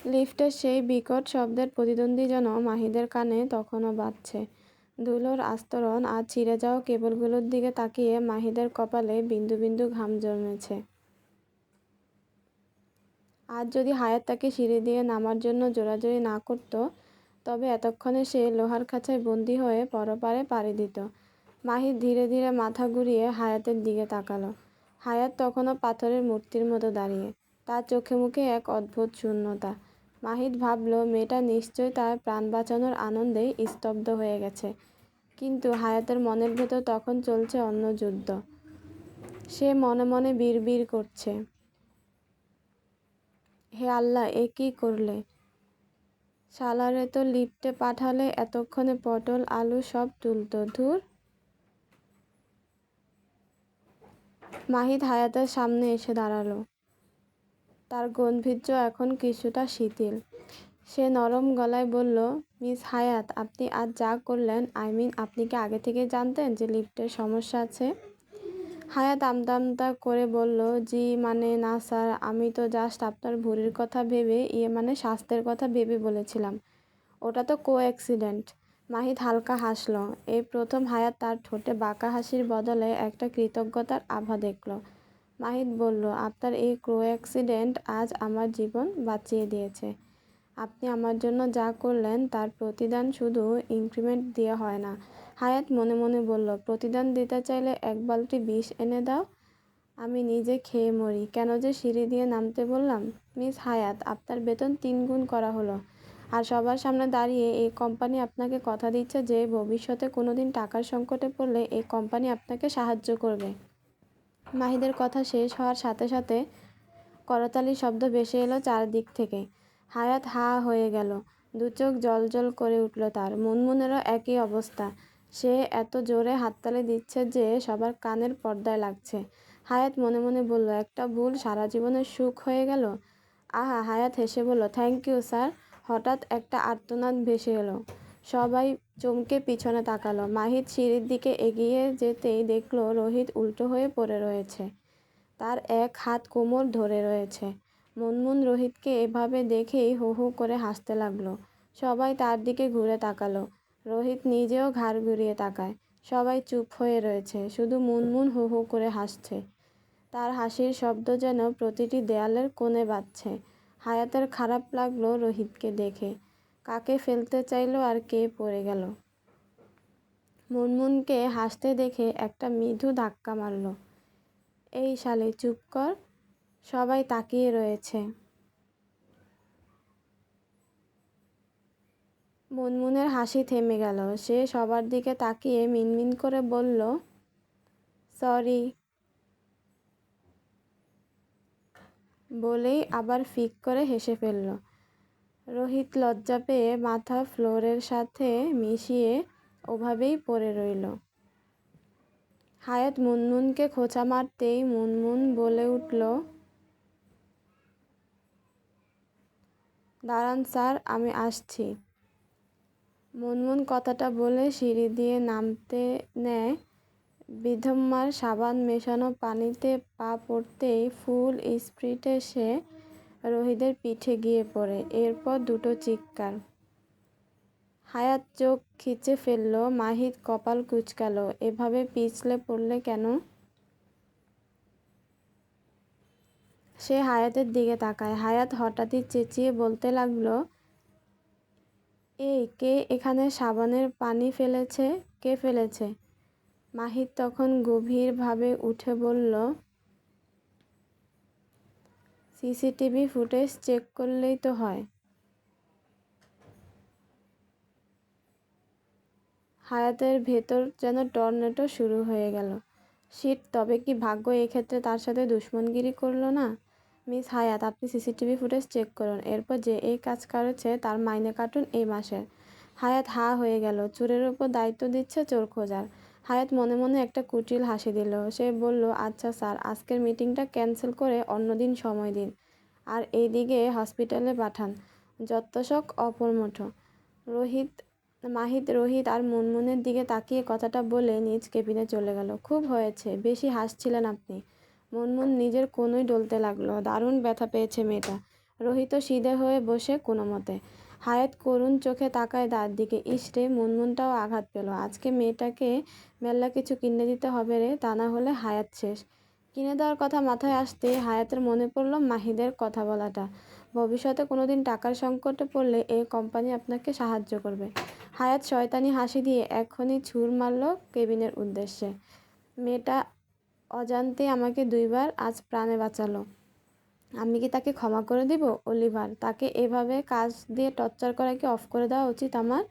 লিফটের সেই বিকট শব্দের প্রতিদ্বন্দ্বী যেন মাহিদের কানে তখনও বাজছে। ধুলোর আস্তরণ আর ছিঁড়ে যাওয়া কেবলগুলোর দিকে তাকিয়ে মাহিদের কপালে বিন্দু বিন্দু ঘাম জমেছে। আজ যদি হায়াত তাকে সিঁড়ি দিয়ে নামার জন্য জোরাজুরি না করত, তবে এতক্ষণে সে লোহার খাঁচায় বন্দি হয়ে পরপারে পাড়ি দিত। মাহিদ ধীরে ধীরে মাথা ঘুরিয়ে হায়াতের দিকে তাকালো। হায়াত তখনও পাথরের মূর্তির মতো দাঁড়িয়ে, তার চোখে মুখে এক অদ্ভুত শূন্যতা। মাহিদ ভাবল মেয়েটা নিশ্চয়ই তার প্রাণ বাঁচানোর আনন্দেই স্তব্ধ হয়ে গেছে। কিন্তু হায়াতের মনের ভেতর তখন চলছে অন্য যুদ্ধ। সে মনে মনে বিড়বিড় করছে, হে আল্লাহ, এ কী করলে? শালারে তো লিফটে পাঠালে এতক্ষণে পটল আলু সব তুলতো। ধুর। মাহিদ হায়াতের সামনে এসে দাঁড়ালো। তার গম্ভীর্য এখন কিছুটা শিথিল। সে নরম গলায় বলল, মিস হায়াত, আপনি আজ যা করলেন, আপনি কি আগে থেকে জানতেন যে লিফটের সমস্যা আছে? হায়াত আমতা আমতা করে বলল, জি মানে না স্যার, আমি তো জাস্ট আপনার ভুঁড়ির কথা ভেবে মানে স্বাস্থ্যের কথা ভেবে বলেছিলাম। ওটা তো অ্যাক্সিডেন্ট। মাহিদ হালকা হাসল। এই প্রথম হায়াত তার ঠোঁটে বাঁকা হাসির বদলে একটা কৃতজ্ঞতার আভা দেখল। মাহিদ বলল, আপনার এই অ্যাক্সিডেন্ট আজ আমার জীবন বাঁচিয়ে দিয়েছে। আপনি আমার জন্য যা করলেন তার প্রতিদান শুধু ইনক্রিমেন্ট দিয়ে হয় না। হায়াত মনে মনে বলল, প্রতিদান দিতে চাইলে এক বালতি বিষ এনে দাও, আমি নিজে খেয়ে মরি। কেন যে সিঁড়ি দিয়ে নামতে বললাম? মিস হায়াত, আপনার বেতন 3 গুণ করা হলো। আর সবার সামনে দাঁড়িয়ে এই কোম্পানি আপনাকে কথা দিচ্ছে যে ভবিষ্যতে কোনোদিন টাকার সংকটে পড়লে এই কোম্পানি আপনাকে সাহায্য করবে। মাহিদের কথা শেষ হওয়ার সাথে সাথে করতালির শব্দ ভেসে এলো চারদিক থেকে। হায়াত হা হয়ে গেল। দু চোখ জ্বলজ্বল করে উঠল তার। মুনমুনেরও একই অবস্থা। সে এত জোরে হাততালি দিচ্ছে যে সবার কানের পর্দায় লাগছে। হায়াত মনে মনে বলল, একটা ভুল সারা জীবনের সুখ হয়ে গেল। আহা, হায়াত হেসে বলল, থ্যাংক ইউ স্যার। হঠাৎ একটা আর্তনাদ ভেসে এলো। সবাই চমকে পিছনে তাকালো। মাহিদ সিঁড়ির দিকে এগিয়ে যেতেই দেখল রোহিত উল্টো হয়ে পড়ে রয়েছে। তার এক হাত কোমর ধরে রয়েছে। মুনমুন রোহিতকে এভাবে দেখেই হু হু করে হাসতে লাগলো। সবাই তার দিকে ঘুরে তাকালো। রোহিত নিজেও ঘাড় ঘুরিয়ে তাকায়। সবাই চুপ হয়ে রয়েছে, শুধু মুনমুন হু হু করে হাসছে। তার হাসির শব্দ যেন প্রতিটি দেয়ালের কোণে বাজছে। হায়াতের খারাপ লাগলো রোহিতকে দেখে। কাকে ফেলতে চাইলো আর কে পড়ে গেল। মুনমুনকে হাসতে দেখে একটা মৃদু ধাক্কা মারল। এই শালি, চুপ কর। সবাই তাকিয়ে রয়েছে। মুনমুনের হাসি থেমে গেল। সে সবার দিকে তাকিয়ে মিনমিন করে বলল, সরি। বলেই আবার ফিক করে হেসে ফেলল। রোহিত লজ্জা পেয়ে মাথা ফ্লোরের সাথে মিশিয়ে ওভাবেই পড়ে রইল। হায়াত মুনমুনকে খোঁচা মারতেই মুনমুন বলে উঠল, দাঁড়ান স্যার, আমি আসছি। মুনমুন কথাটা বলে সিঁড়ি দিয়ে নামতে নেয়। বিধম্মার সাবান মেশানো পানিতে পা পড়তেই ফুল স্পিডে সে রোহিতের পিঠে গিয়ে পড়ে। এরপর দুটো চিৎকার। হায়াত চোখ খিচে ফেলল। মাহিদ কপাল কুঁচকাল। এভাবে পিছলে পড়লে কেন? সে হায়াতের দিকে তাকায়। হায়াত হঠাৎই চেঁচিয়ে বলতে লাগলো, এই, কে এখানে সাবানের পানি ফেলেছে? কে ফেলেছে? মাহিদ তখন গভীরভাবে উঠে বলল, সিসিটিভি ফুটেজ চেক করলেই তো হয়। হায়াতের ভেতর যেন টর্নেডো শুরু হয়ে গেল। শিট, তবে কি ভাগ্য এক্ষেত্রে তার সাথে দুশমনগিরি করল না? মিস হায়াত, আপনি সিসিটিভি ফুটেজ চেক করুন, এরপর যে এই কাজ করেছে তার মাইনে কাটুন এই মাসের। হায়াত হা হয়ে গেল। চোরের ওপর দায়িত্ব দিচ্ছে চোর খোঁজার। হায়াত মনে মনে একটা কুটিল হাসি দিল। সে বলল, আচ্ছা স্যার, আজকের মিটিংটা ক্যান্সেল করে অন্যদিন সময় দিন। আর এইদিকে হসপিটালে পাঠান যত্তসব অপরমঠ। মাহিদ রোহিত আর মুনমুনের দিকে তাকিয়ে কথাটা বলে নিজ কেবিনে চলে গেল। খুব হয়েছে, বেশি হাসছিলেন আপনি। মুনমুন নিজের কোনোই ডলতে লাগলো। দারুণ ব্যথা পেয়েছে মেয়েটা। রোহিত সিধে হয়ে বসে কোনো মতে। হায়াত করুণ চোখে তাকায় তার দিকে। ইসরে মুনমুনটাও আঘাত পেল। আজকে মেয়েটাকে মেল্লা কিছু কিনে দিতে হবে রে, তা না হলে হায়াত শেষ। কিনে দেওয়ার কথা মাথায় আসতেই হায়াতের মনে পড়ল মাহিদের কথা বলাটা। ভবিষ্যতে কোনোদিন টাকার সংকটে পড়লে এই কোম্পানি আপনাকে সাহায্য করবে। হায়াত শয়তানি হাসি দিয়ে এক্ষুনি ছুঁড় মারল কেবিনের উদ্দেশ্যে। মেয়েটা অজান্তেই আমাকে 2বার আজ প্রাণে বাঁচালো। আমি কি তাকে ক্ষমা করে দিব? অলিভার, তাকে এভাবে কাজ দিয়ে টর্চার করা কি অফ করে দেওয়া উচিত আমার?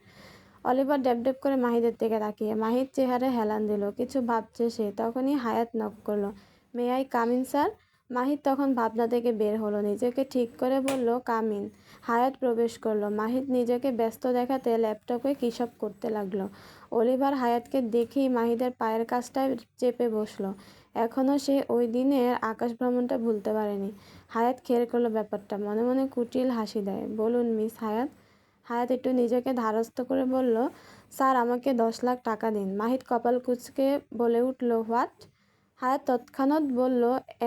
অলিভার ড্যাব করে মাহিদের দিকে তাকিয়ে। মাহির চেহারায় হেলান দিল। কিছু ভাবছে সে। তখনই হায়াত নক করলো। May I come in sir? Mahir তখন ভাবনা থেকে বের হলো। নিজেকে ঠিক করে বলল কাম ইন। হায়াত প্রবেশ করলো। মাহির নিজেকে ব্যস্ত দেখাতে ল্যাপটপে কী সব করতে লাগলো। অলিভার হায়াতকে দেখেই মাহিদের পায়ের কাছটায় চেপে বসলো। এখনও সে ওই দিনের আকাশ ভ্রমণটা ভুলতে পারেনি। হায়াত খেয়াল করলো ব্যাপারটা। মনে মনে কুটিল হাসি দেয়। বলুন মিস হায়াত। হায়াত একটু নিজেকে ধারস্থ করে বলল, স্যার আমাকে 10 লাখ টাকা দিন। মাহিত কপাল কুঁচকে বলে উঠল, হোয়াট? হায়াত তৎক্ষণাৎ বলল,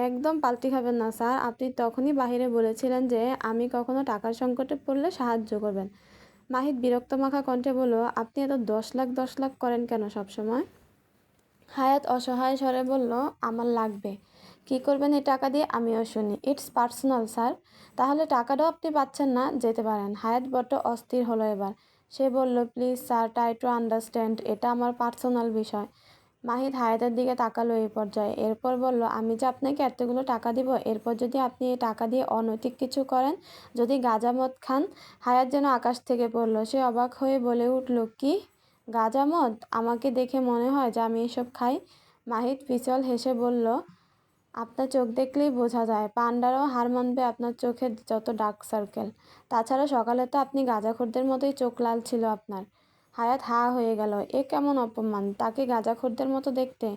একদম পাল্টি খাবেন না স্যার। আপনি তখনই বাহিরে বলেছিলেন যে আমি কখনো টাকার সংকটে পড়লে সাহায্য করবেন। মাহিত বিরক্তমাখা কণ্ঠে বলল, আপনি এত 10 লাখ 10 লাখ করেন কেন সবসময়? হায়াত অসহায় স্বরে বলল, আমার লাগবে। কী করবেন এই টাকা দিয়ে আমিও শুনি। It's personal sir. তাহলে টাকাটাও আপনি পাচ্ছেন না, যেতে পারেন। হায়াত বড্ড অস্থির হলো এবার। সে বলল, please sir, try to understand, এটা আমার পার্সোনাল বিষয়। মাহিত হায়াতের দিকে তাকালো এই পর্যায়ে। এরপর বলল, আমি যে আপনাকে এতগুলো টাকা দিব, এরপর যদি আপনি এই টাকা দিয়ে অনৈতিক কিছু করেন, যদি গাঁজা মদ খান। হায়াত যেন আকাশ থেকে পড়ল। সে অবাক হয়ে বলে উঠল, কি? গাঁজা মদ? আমাকে দেখে মনে হয় যে আমি এসব খাই? মাহিত পিছল হেসে বলল, আপনার চোখ দেখলেই বোঝা যায়। পান্ডারাও হার মানবে আপনার চোখের যত ডার্ক সার্কেল। তাছাড়া সকালে তো আপনি গাঁজাখোরদের মতোই চোখ লাল ছিল আপনার। হায়াত হা হয়ে গেল। এ কেমন অপমান, তাকে গাঁজাখোরদের মতো দেখতে?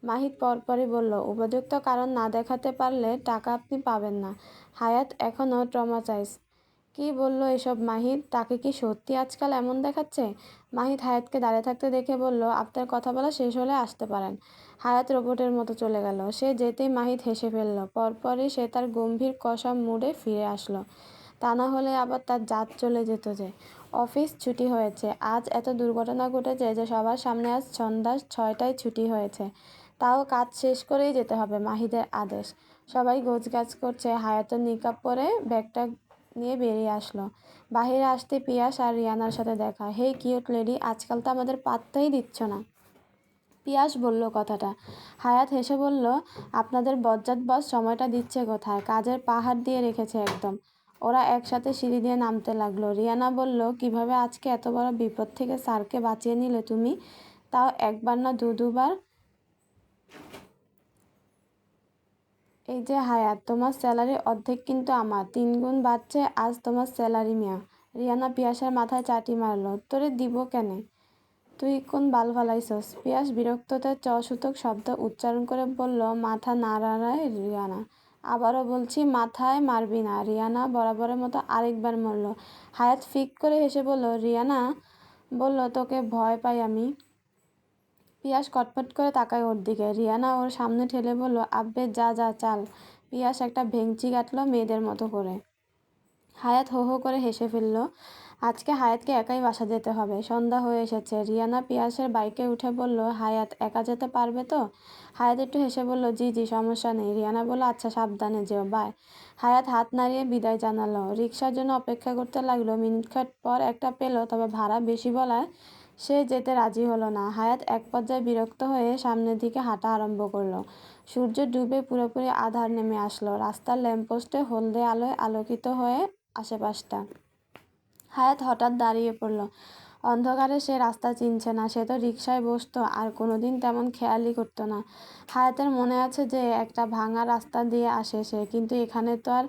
মাহিত পরপরই বলল, উপযুক্ত কারণ না দেখাতে পারলে টাকা আপনি পাবেন না। হায়াত এখনও ট্রমাটাইজ। কি বলল এসব মাহিত? তাকে কি সত্যি আজকাল এমন দেখাচ্ছে? মাহিত হায়াতকে দাঁড়িয়ে থাকতে দেখে বলল, আপনার কথা বলা শেষ হলে আসতে পারেন। হায়াত রোবটের মতো চলে গেল। সে যেতেই মাহিত হেসে ফেলল। পরপরই সে তার গম্ভীর কষা মুডে ফিরে আসলো। তা না হলে আবার তার জাত চলে যেত যে। অফিস ছুটি হয়েছে। আজ এত দুর্ঘটনা ঘটেছে যে সবার সামনে আজ সন্ধ্যা 6টায় ছুটি হয়েছে। তাও কাজ শেষ করেই যেতে হবে, মাহিদের আদেশ। সবাই গোছগাছ করছে। হায়াত নিকাব পরে ব্যাগটা নিয়ে বেরিয়ে আসলো। বাহিরে আসতে পিয়াস আর রিয়ানার সাথে দেখা। হেই কিউট লেডি, আজকাল তো আমাদের পাত্তাই দিচ্ছ না। পিয়াস বলল কথাটা। হায়াত হেসে বলল, আপনাদের বজ্জাত বস সময়টা দিচ্ছে কোথায়? কাজের পাহাড় দিয়ে রেখেছে একদম। ওরা একসাথে সিঁড়ি দিয়ে নামতে লাগলো। রিয়ানা বলল, কিভাবে আজকে এত বড় বিপদ থেকে স্যারকে বাঁচিয়ে নিলে তুমি? তাও একবার না দুবার। এই যে হায়াত, তোমার স্যালারি অর্ধেক কিন্তু আমার। 3 গুণ বাড়ছে আজ তোমার স্যালারি মিয়া। রিয়ানা পিয়াসের মাথায় চাটি মারল। তোরে দিব কেনে? তুই কোন বাল ফালাইছস? পিয়াস বিরক্ততে চসূচক শব্দ উচ্চারণ করে বলল, মাথা নাড়ায় রিয়ানা। আবারও বলছি, মাথায় মারবি না। রিয়ানা বরাবরের মতো আরেকবার মরল। হায়াত ফিক করে হেসে বলল, রিয়ানা বলল, তোকে ভয় পাই আমি? পিয়াস কটফট করে তাকায় ওর দিকে। রিয়ানা ওর সামনে ঠেলে বলল, আব্বে যা যা চাল। পিয়াস একটা ভেংচি কাটলো মেয়েদের মতো করে। হায়াত হো হো করে হেসে ফেলল। আজকে হায়াতকে একাই বাসা যেতে হবে। সন্ধ্যা হয়ে এসেছে। রিয়ানা পিয়াসের বাইকে উঠে বলল, হায়াত একা যেতে পারবে তো? হায়াত একটু হেসে বলল, জি জি, সমস্যা নেই। রিয়ানা বলল, আচ্ছা সাবধানে যেও, বাই। হায়াত হাত নাড়িয়ে বিদায় জানালো। রিকশার জন্য অপেক্ষা করতে লাগলো। মিনিটখানেক পর একটা পেল, তবে ভাড়া বেশি বলায় সে যেতে রাজি হলো না। হায়াত এক পর্যায়ে বিরক্ত হয়ে সামনের দিকে হাঁটা আরম্ভ করলো। সূর্য ডুবে পুরোপুরি আঁধার নেমে আসলো। রাস্তার ল্যাম্পপোস্টে হলদে আলোয় আলোকিত হয়ে আশেপাশটা। হায়াত হঠাৎ দাঁড়িয়ে পড়ল। অন্ধকারে সে রাস্তা চিনছে না। সে তো রিকশায় বসতো আর কোনোদিন তেমন খেয়ালই করতো না। হায়াতের মনে আছে যে একটা ভাঙা রাস্তা দিয়ে আসে সে, কিন্তু এখানে তো আর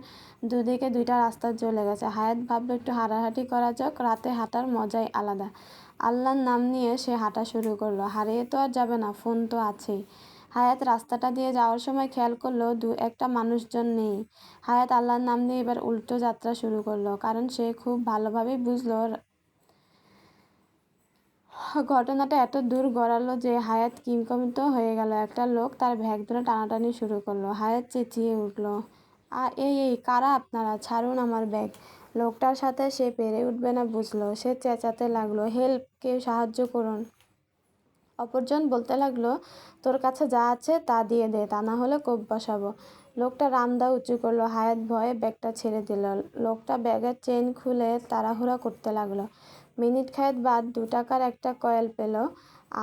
দুদিকে 2টা রাস্তা চলে গেছে। হায়াত ভাবলো, একটু হাঁটাহাঁটি করা যাক, রাতে হাঁটার মজাই আলাদা। আল্লাহর নাম নিয়ে সে হাঁটা শুরু করলো। হারিয়ে তো আর যাবে না, ফোন তো আছেই। হায়াত রাস্তাটা দিয়ে যাওয়ার সময় খেয়াল করলো 2-1টা মানুষজন নেই। হায়াত আল্লাহর নাম নিয়ে এবার উল্টো যাত্রা শুরু করলো, কারণ সে খুব ভালোভাবেই বুঝলো ঘটনাটা এত দূর গড়ালো যে হায়াত কিংকমিত হয়ে গেল। একটা লোক তার ব্যাগ ধরে টানাটানি শুরু করলো। হায়াত চেঁচিয়ে উঠল, এই কারা আপনারা, ছাড়ুন আমার ব্যাগ। লোকটার সাথে সে পেরে উঠবে না বুঝলো। সে চেঁচাতে লাগলো, হেল্প, কেউ সাহায্য করুন। অপরজন বলতে লাগলো, তোর কাছে যা আছে তা দিয়ে দে, তা না হলে কোপ বসাবো। লোকটা রামদা উঁচু করলো। হায়াত ভয়ে ব্যাগটা ছেড়ে দিল। লোকটা ব্যাগের চেইন খুলে তাড়াহুড়া করতে লাগলো। মিনিট খায়েক বাদ 2 টাকার একটা কয়েল পেল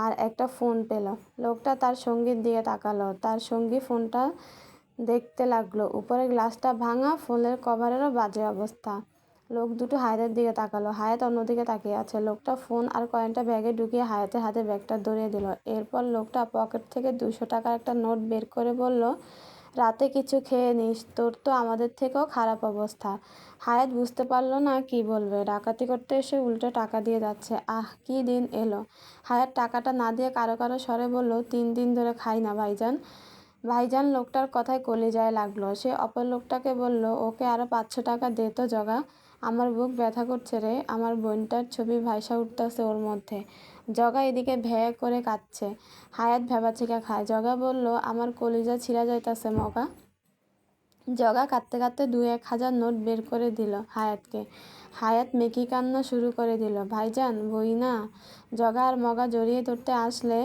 আর একটা ফোন পেল। লোকটা তার সঙ্গীর দিকে তাকালো। তার সঙ্গী ফোনটা দেখতে লাগলো। উপরের গ্লাসটা ভাঙা, ফোনের কভারেরও বাজে অবস্থা। লোক দুটো হায়াতের দিকে তাকালো। হায়াত অন্যদিকে তাকিয়ে আছে। লোকটা ফোন আর কয়েনটা ব্যাগে ঢুকিয়ে হায়াতের হাতে ব্যাগটা ধরিয়ে দিল। এরপর লোকটা পকেট থেকে 200 টাকার একটা নোট বের করে বলল, রাতে কিছু খেয়ে নিস, তোর তো আমাদের থেকেও খারাপ অবস্থা। হায়াত বুঝতে পারলো না কি বলবে। ডাকাতি করতে এসে উল্টো টাকা দিয়ে যাচ্ছে। কি দিন এলো। হায়াত টাকাটা না দিয়ে কারো কারো স্বরে বলল, 3 দিন ধরে খাই না ভাইজান। ভাইজান লোকটার কথায় কলিজায় লাগলো। সে অপর লোকটাকে বলল, ওকে আরো 500 টাকা দে তো জগা। আমার বুক ব্যথা করছে রে, আমার বোনটার ছবি ভাইসা উঠতেছে ওর মধ্যে। জগা এদিকে ভ্যাঁ করে কাঁদছে। হায়াত ভ্যাবাচিকা খায়। জগা বলল, আমার কলিজা ছিঁড়া যাইতাছে মগা। জগা কাঁদতে কাঁদতে 2-1 হাজার নোট বের করে দিল হায়াতকে। হায়াত মেকি কান্না শুরু করে দিল। ভাইজান, বই না। জগা আর মগা জড়িয়ে ধরতে আসলে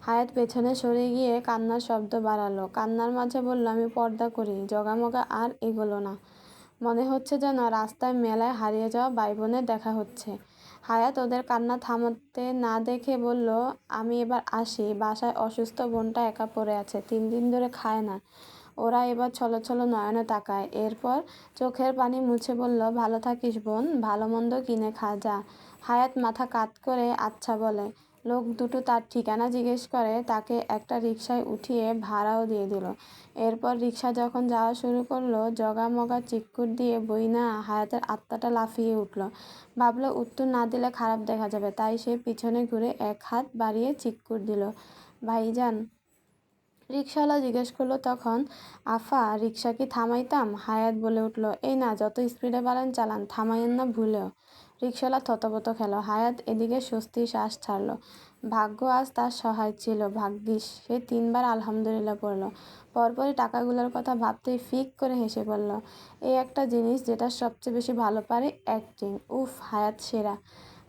হায়াত পেছনে সরে গিয়ে কান্নার শব্দ বাড়ালো। কান্নার মাঝে বলল, আমি পর্দা করি। জগা মগা আর এগোলো না। মনে হচ্ছে যেন রাস্তায় মেলায় হারিয়ে যাওয়া ভাই বোনের দেখা হচ্ছে। হায়াত ওদের কান্না থামাতে না দেখে বলল, আমি এবার আসি। বাসায় অসুস্থ বোনটা একা পড়ে আছে, 3 দিন ধরে খায় না। ওরা এবার ছলো ছলো নয়নে তাকায়। এরপর চোখের পানি মুছে বলল, ভালো থাকিস বোন, ভালো মন্দ কিনে খা যা। হায়াত মাথা কাত করে আচ্ছা বলে। লোক দুটো তার ঠিকানা জিজ্ঞেস করে। তাকে একটা রিকশায় উঠিয়ে ভাড়াও দিয়ে দিল। এরপর রিকশা যখন যাওয়া শুরু করলো, জগা মগা চিৎকুর দিয়ে বই না, হায়াতের আত্মাটা লাফিয়ে উঠল। ভাবলো উত্তর না দিলে খারাপ দেখা যাবে, তাই সে পিছনে ঘুরে 1 হাত বাড়িয়ে চিৎকুর দিল, ভাইজান। রিকশাওয়ালা জিজ্ঞেস করলো তখন, আফা, রিকশা কি থামাইতাম? হায়াত বলে উঠল, এই না, যত স্পিডে পারেন চালান, থামাইয়েন না ভুলেও। রিকশাওয়ালা থতবত খেল। হায়াত এদিকে স্বস্তির শ্বাস ছাড়ল। ভাগ্য আজ তার সহায় ছিল। ভাগ্যিস। সে 3 বার আলহামদুলিল্লাহ পড়ল। পরপরই টাকাগুলোর কথা ভাবতেই ফিক করে হেসে পড়ল। এই একটা জিনিস যেটা সবচেয়ে বেশি ভালো পারে, অ্যাক্টিং। উফ, হায়াত সেরা।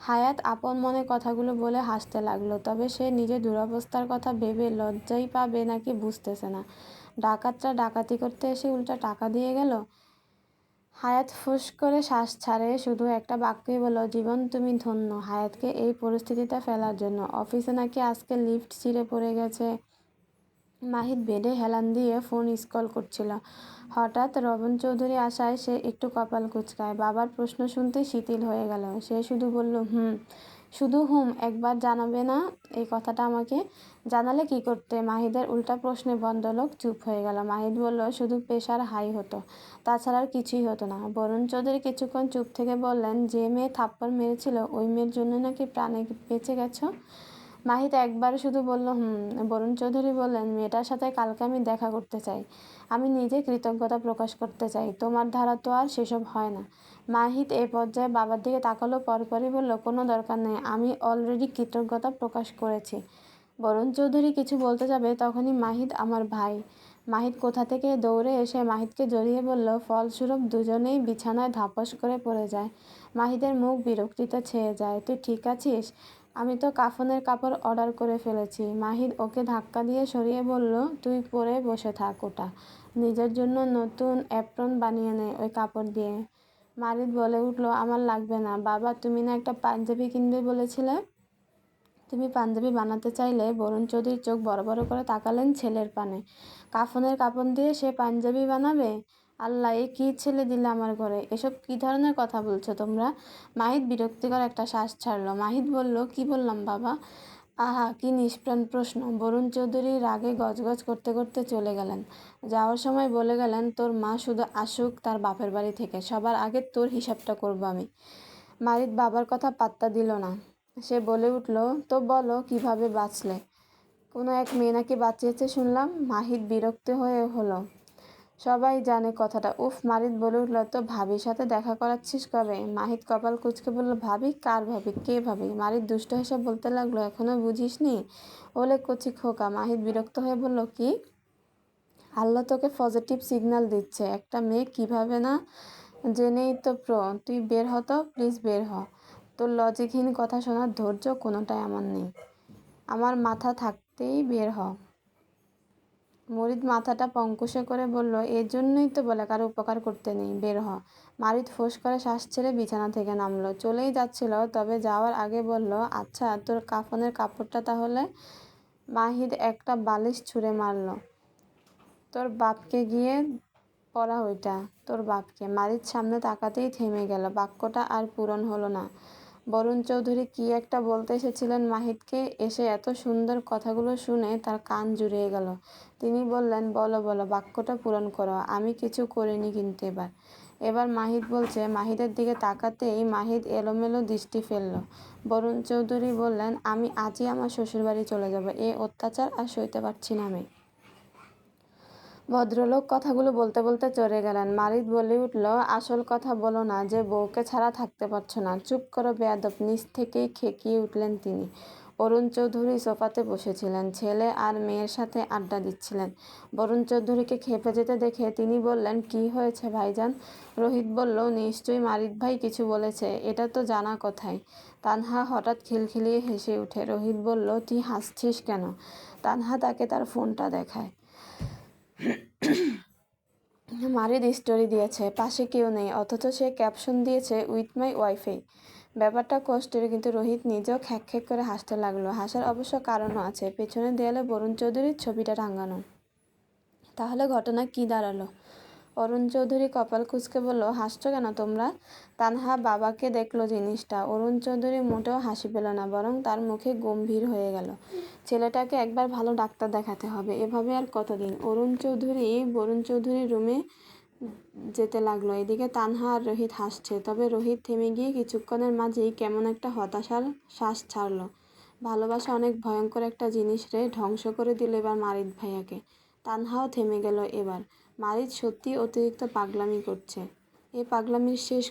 হায়াত আপন মনে কথাগুলো বলে হাসতে লাগলো। তবে সে নিজের দুরবস্থার কথা ভেবে লজ্জাই পাবে নাকি বুঝতেছে না। ডাকাতরা ডাকাতি করতে এসে উল্টা টাকা দিয়ে গেল। হায়াত ফুস করে শ্বাস ছাড়ে। শুধু একটা বাক্যই বলল, জীবন তুমি ধন্য হায়াতকে এই পরিস্থিতিতে ফেলার জন্য। অফিসে নাকি আজকে লিফট ছিঁড়ে পড়ে গেছে। মাহিদ বেডে হেলান দিয়ে ফোন স্ক্রল করছিল। হঠাৎ রবন চৌধুরী আসায় সে একটু কপাল কুঁচকায়। বাবার প্রশ্ন শুনতেই শিথিল হয়ে গেল। সে শুধু বলল, শুধু একবার জানাবে না এই কথাটা আমাকে? জানালে কি করতে? মাহিদের উল্টা প্রশ্নে ভদ্রলোক চুপ হয়ে গেল। মাহিদ বলল, শুধু প্রেশার হাই হতো, তাছাড়া আর কিছুই হতো না। বরুণ চৌধুরী কিছুক্ষণ চুপ থেকে বললেন, যে মেয়ে থাপ্পড় মেরেছিল ওই মেয়ের জন্য নাকি প্রাণে বেঁচে গেছো? মাহিদ একবার শুধু বলল, বরুণ চৌধুরী বললেন, মেয়েটার সাথে কালকে আমি দেখা করতে চাই। আমি নিজে কৃতজ্ঞতা প্রকাশ করতে চাই। তোমার ধারা তো আর সেসব হয় না। মাহিদ এই পর্যায়ে বাবার দিকে তাকালো। পরপরই বলল, কোনো দরকার নেই, আমি অলরেডি কৃতজ্ঞতা প্রকাশ করেছি। বরুণ চৌধুরী কিছু বলতে যাবে তখনই মাহিদ, আমার ভাই। মাহিদ কোথা থেকে দৌড়ে এসে মাহিদকে জড়িয়ে বলল। ফলস্বরূপ দুজনেই বিছানায় ধাপস করে পড়ে যায়। মাহিদের মুখ বিরক্তিতে ছেয়ে যায়। তুই ঠিক আছিস? আমি তো কাফনের কাপড় অর্ডার করে ফেলেছি। মাহিদ ওকে ধাক্কা দিয়ে সরিয়ে বলল, তুই পরে বসে থাক ওটা। নিজের জন্য নতুন অ্যাপ্রন বানিয়ে নে ওই কাপড় দিয়ে। মাহিদ বলে উঠল, আমার লাগবে না। বাবা, তুমি না একটা পাঞ্জাবি কিনবে বলেছিলে? তুমি পাঞ্জাবি বানাতে চাইলে? বরুণ চৌধুরী চোখ বড় বড় করে তাকালেন ছেলের পানে। কাফনের কাপড় দিয়ে সে পাঞ্জাবি বানাবে? আল্লাহ, এ কী ছেলে দিলে আমার ঘরে! এসব কী ধরনের কথা বলছো তোমরা? মাহিদ বিরক্তিকর একটা শ্বাস ছাড়ল। মাহিদ বলল, কি বললাম বাবা? আহা, কি নিষ্প্রাণ প্রশ্ন! বরুণ চৌধুরী রাগে গজগজ করতে করতে চলে গেলেন। যাওয়ার সময় বলে গেলেন, তোর মা শুধু আসুক তার বাপের বাড়ি থেকে, সবার আগে তোর হিসাবটা করবো আমি। মাহিদ বাবার কথা পাত্তা দিল না। সে বলে উঠল, তো বলো কিভাবে বাঁচলে? কোনো এক মেয়ে নাকি বাঁচিয়েছে শুনলাম। মাহিদ বিরক্ত হয়ে হলো, সবাই জানে কথাটা। উফ, মাহিদ বলে উঠল, তো ভাবির সাথে দেখা করাচ্ছিস কবে? মাহিদ কপাল কুঁচকে বলল, ভাবি? কার ভাবি? কে ভাবি? মাহিদ দুষ্ট হেসে বলতে লাগলো, এখনো বুঝিসনি? ওলে কচি খোকা। মাহিদ বিরক্ত হয়ে বলল, কি? আল্লাহ তোকে পজিটিভ সিগন্যাল দিচ্ছে। একটা মেয়ে কিভাবে না জেনেই তো তুই বের হ তো, প্লিজ বের হ। তোর লজিকহীন কথা শোনার ধৈর্য কোনোটাই আমার নেই। আমার মাথা থাকতেই বের হ। মরিদ মাথাটা পঙ্কুশে করে বলল, এর জন্যই তো বলে কারো উপকার করতে নেই, বের হ। মারিদ ফোঁস করে শ্বাস ছেড়ে বিছানা থেকে নামলো। চলেই যাচ্ছিল, তবে যাওয়ার আগে বলল, আচ্ছা তোর কাফনের কাপড়টা তাহলে? মাহিদ একটা বালিশ ছুঁড়ে মারল। তোর বাপকে গিয়ে পড়া ওইটা, তোর বাপকে। মারিদ সামনে তাকাতেই থেমে গেল। বাক্যটা আর পূরণ হলো না। বরুণ চৌধুরী কি একটা বলতে এসেছিলেন মাহিদকে, এসে এত সুন্দর কথাগুলো শুনে তার কান জুড়িয়ে গেল। তিনি বললেন, বলো বলো, বাক্যটা পূরণ করো। আমি কিছু করিনি কিন্তু এবার মাহিদ বলছে। মাহিদের দিকে তাকাতেই মাহিদ এলোমেলো দৃষ্টি ফেলল। বরুণ চৌধুরী বললেন, আমি আজই আমার শ্বশুরবাড়ি চলে যাব। এ অত্যাচার আর সইতে পারছি না আমি। ভদ্রলোক কথাগুলো বলতে বলতে চলে গেলেন। মারিদ বলে উঠল, আসল কথা বলো না যে বউকে ছাড়া থাকতে পারছো না। চুপ করো বেয়াদব। নিচ থেকেই খেকিয়ে উঠলেন তিনি। অরুণ চৌধুরী সোফাতে বসেছিলেন, ছেলে আর মেয়ের সাথে আড্ডা দিচ্ছিলেন। বরুণ চৌধুরীকে খেপে যেতে দেখে তিনি বললেন, কি হয়েছে ভাইজান? রোহিত বলল, নিশ্চয়ই মারিদ ভাই কিছু বলেছে, এটা তো জানা কথাই। তানহা হঠাৎ খিলখিলিয়ে হেসে উঠে। রোহিত বলল, তুই হাসছিস কেন? তানহা তাকে তার ফোনটা দেখায়। মারিদ স্টোরি দিয়েছে, পাশে কেউ নেই, অথচ সে ক্যাপশন দিয়েছে উইথ মাই ওয়াইফাই। ব্যাপারটা কষ্টের, কিন্তু রোহিত নিজেও খ্যাক খ্যাক করে হাসতে লাগলো। হাসার অবশ্য কারণও আছে, পেছনের দেয়ালে বরুণ চৌধুরীর ছবিটা টাঙানো। তাহলে ঘটনা কি দাঁড়ালো? অরুণ চৌধুরী কপাল কুঁচকে বলল, হাসছো কেন তোমরা? তানহা বাবাকে দেখলো জিনিসটা। অরুণ চৌধুরী মোটেও হাসি পেল না, বরং তার মুখে গম্ভীর হয়ে গেল। ছেলেটাকে একবার ভালো ডাক্তার দেখাতে হবে। এভাবে আর কতদিন? বরুণ চৌধুরী রুমে যেতে লাগলো। এদিকে তানহা আর রোহিত হাসছে। তবে রোহিত থেমে গিয়ে কিছুক্ষণের মাঝেই কেমন একটা হতাশার শ্বাস ছাড়ল। ভালোবাসা অনেক ভয়ঙ্কর একটা জিনিস রে, ধ্বংস করে দিল এবার মারিদ ভাইয়াকে। তানহাও থেমে গেল এবার। মারিদ সত্যি অতিরিক্ত পাগলামি করছে। এ পাগলামির শেষ